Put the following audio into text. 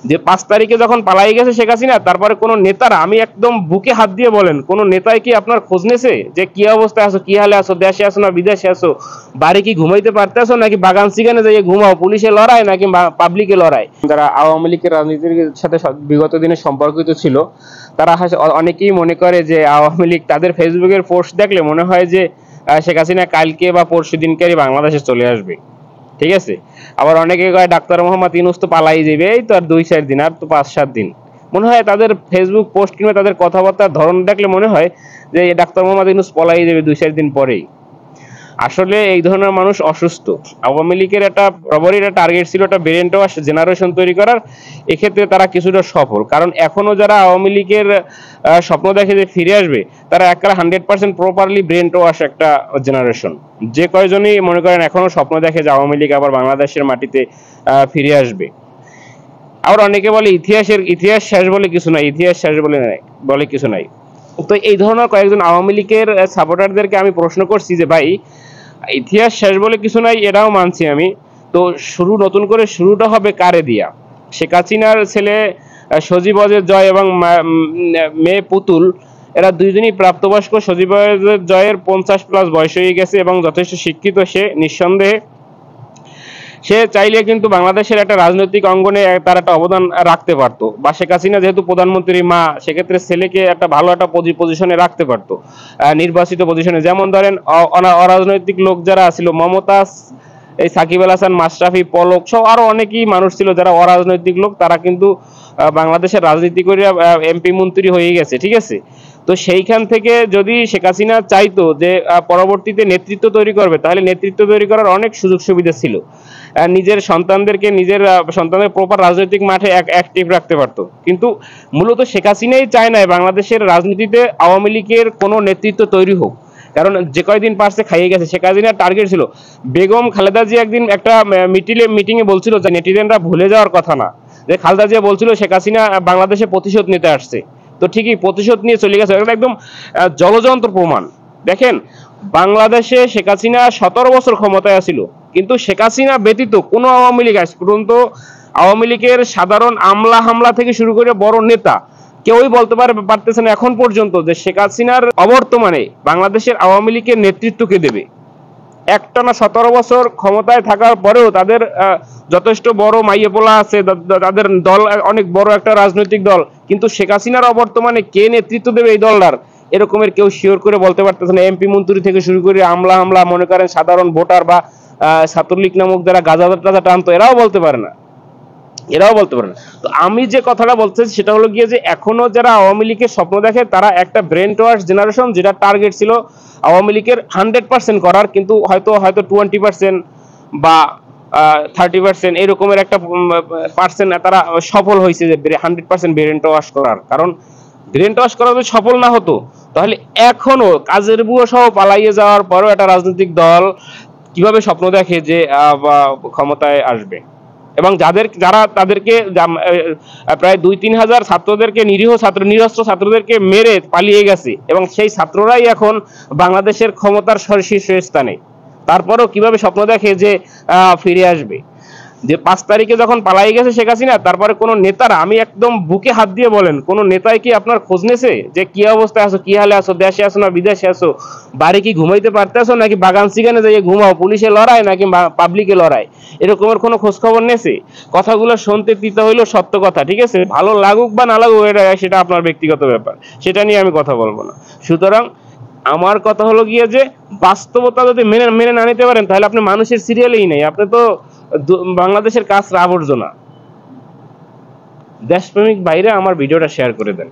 যে 5 তারিখে যখন পালাই গেছে শেখ হাসিনা, তারপরে কোন নেতারা, আমি একদম বুকে হাত দিয়ে বলেন, কোন নেতাই কি আপনার খোঁজ নেছে যে কি অবস্থায় আছো, কি হালে আছো, দেশে আছো না বিদেশে আছো, বাড়ি কি ঘুমাইতে পারতেছো নাকি বাগান সিগানে যাইয়ে ঘুমাও, পুলিশে লড়াই নাকি পাবলিকে লড়াই। যারা আওয়ামী লীগের রাজনীতির সাথে বিগত দিনে সম্পর্কিত ছিল, তারা অনেকেই মনে করে যে আওয়ামী লীগ, তাদের ফেসবুকের পোস্ট দেখলে মনে হয় যে শেখ হাসিনা কালকে বা পরশু দিনকারই বাংলাদেশে চলে আসবে, ঠিক আছে। আবার অনেকে কয় ডাক্তার মোহাম্মদ ইউনূস তো পালাই যাবে, এই তো আর 2-4 দিন, আর তো 5-7 দিন। মনে হয় তাদের ফেসবুক পোস্ট কিংবা তাদের কথাবার্তার ধরন দেখলে মনে হয় যে ডাক্তার মোহাম্মদ ইউনূস পলাই যাবে 2-4 দিন পরেই। আসলে এই ধরনের মানুষ অসুস্থ। আওয়ামী লীগের একটা বরাবরই একটা টার্গেট ছিল একটা ব্রেন ওয়াশ জেনারেশন তৈরি করার। এক্ষেত্রে তারা কিছুটা সফল, কারণ এখনো যারা আওয়ামী লীগের স্বপ্ন দেখে যে ফিরে আসবে, তারা একেবারে 100% প্রপারলি ব্রেন ওয়াশ একটা জেনারেশন। যে কয়জনই মনে করেন এখনো স্বপ্ন দেখে যে আওয়ামী লীগ আবার বাংলাদেশের মাটিতে ফিরে আসবে। আবার অনেকে বলে ইতিহাস শেষ বলে কিছু নাই, ইতিহাস শেষ বলে কিছু নাই। তো এই ধরনের কয়েকজন আওয়ামী লীগের সাপোর্টারদেরকে আমি প্রশ্ন করছি যে ভাই, ইতিহাস শেষ বলে কিছু নাই, এটাও মানছি আমি, তো নতুন করে শুরুটা হবে কারে দিয়া? শেখ হাসিনার ছেলে সজীব জয় এবং মেয়ে পুতুল, এরা দুইজনই প্রাপ্তবয়স্ক। সজীব জয়ের 50+ বয়স হয়ে গেছে এবং যথেষ্ট শিক্ষিত। সে নিঃসন্দেহে সে চাইলে কিন্তু বাংলাদেশের একটা রাজনৈতিক অঙ্গনে তার একটা অবদান রাখতে পারতো, বা শেখ হাসিনা যেহেতু প্রধানমন্ত্রী মা, সেক্ষেত্রে ছেলেকে একটা ভালো একটা পজিশনে রাখতে পারতো, নির্বাচিত পজিশনে। যেমন ধরেন অরাজনৈতিক লোক যারা ছিল, মমতাজ, এই সাকিব আল হাসান, মাশরাফি, পলক সহ আরো অনেকেই মানুষ ছিল যারা অরাজনৈতিক লোক, তারা কিন্তু বাংলাদেশের রাজনীতি করে এমপি মন্ত্রী হয়ে গেছে, ঠিক আছে। তো সেইখান থেকে যদি শেখ হাসিনা চাইতো যে পরবর্তীতে নেতৃত্ব তৈরি করবে, তাহলে নেতৃত্ব তৈরি করার অনেক সুযোগ সুবিধা ছিল। নিজের সন্তানদের প্রপার রাজনৈতিক মাঠে অ্যাক্টিভ রাখতে পারতো। কিন্তু মূলত শেখ হাসিনাই চায় না বাংলাদেশের রাজনীতিতে আওয়ামী লীগের কোনো নেতৃত্ব তৈরি হোক, কারণ যে কয়দিন পারছে খাইয়ে গেছে। শেখ হাসিনার টার্গেট ছিল, বেগম খালেদা জিয়া একদিন একটা মিটিংয়ে বলছিল যে নেটিজেনরা ভুলে যাওয়ার কথা না, যে খালেদা জিয়া বলছিল শেখ হাসিনা বাংলাদেশে প্রতিশোধ নিতে আসছে, তো ঠিকই প্রতিশোধ নিয়ে চলে গেছে। এটা একদম জলযন্ত্র প্রমাণ। দেখেন, বাংলাদেশে শেখ হাসিনা 17 বছর ক্ষমতায় ছিল, কিন্তু শেখ হাসিনা ব্যতীত কোনো আওয়ামী লীগ আজ পর্যন্ত, আওয়ামী লীগের সাধারণ আমলা হামলা থেকে শুরু করে বড় নেতা, কেউই বলতে পারতেছে না এখন পর্যন্ত যে শেখ হাসিনার অবর্তমানে বাংলাদেশের আওয়ামী লীগের নেতৃত্ব কে দেবে। একটানা 17 বছর ক্ষমতায় থাকার পরেও তাদের যথেষ্ট বড় মাইয়েপোলা আছে, তাদের দল অনেক বড় একটা রাজনৈতিক দল, কিন্তু শেখ হাসিনার অবর্তমানে কে নেতৃত্ব দেবে এই দলটার, এরকমের কেউ শিওর করে বলতে পারতেছে না। এমপি মন্ত্রী থেকে শুরু করে আমলা মনে করেন সাধারণ ভোটার বা ছাত্রলীগ নামক যারা গাঁজা টাজা টানতো, এরাও বলতে পারে না। তো আমি যে কথাটা বলতে সেটা হলো গিয়ে যে এখনো যারা আওয়ামী লীগের স্বপ্ন দেখে, তারা একটা ব্রেন ওয়াশ জেনারেশন, যেটা টার্গেট ছিল আওয়ামী লীগের 100% করার, কিন্তু হয়তো 20% বা 30% এরকমের একটা পার্সেন্ট তারা সফল হয়েছে যে 100% ব্রেন ওয়াশ করার। কারণ ব্রেন ওয়াশ করা যদি সফল না হতো, তাহলে এখনো কাজের বুয়ো সহ পালাইয়ে যাওয়ার পরও একটা রাজনৈতিক দল কিভাবে স্বপ্ন দেখে যে ক্ষমতায় আসবে, এবং যারা তাদেরকে প্রায় 2-3 হাজার ছাত্রদেরকে, নিরস্ত্র ছাত্রদেরকে মেরে পালিয়ে গেছে, এবং সেই ছাত্ররাই এখন বাংলাদেশের ক্ষমতার শীর্ষস্থানে, তারপরেও কিভাবে স্বপ্ন দেখে যে ফিরে আসবে। যে 5 তারিখে যখন পালাই গেছে শেখ হাসিনা, তারপরে কোন নেতারা, আমি একদম বুকে হাত দিয়ে বলেন, কোন নেতাই কি আপনার খোঁজ নেছে যে কি অবস্থায় আছো, কি হালে আছো, দেশে আছো না বিদেশে আছো, বাড়ি কি ঘুমাইতে পারতেছো নাকি বাগান সিগানে যাইয়ে ঘুমাও, পুলিশে লড়াই নাকি পাবলিকে লড়াই, এরকমের কোনো খোঁজ খবর নেছে? কথাগুলো শুনতে তিতা হইলো সত্য কথা, ঠিক আছে, ভালো লাগুক বা না লাগুক সেটা আপনার ব্যক্তিগত ব্যাপার, সেটা নিয়ে আমি কথা বলবো না। সুতরাং আমার কথা হলো গিয়ে যে বাস্তবতা যদি মেনে না নিতে পারেন, তাহলে আপনি মানুষের সিরিয়ালেই নেই, আপনি তো বাংলাদেশের কাজ আবর্জনা। দেশপ্রেমিক ভাইরা আমার ভিডিওটা শেয়ার করে দেন।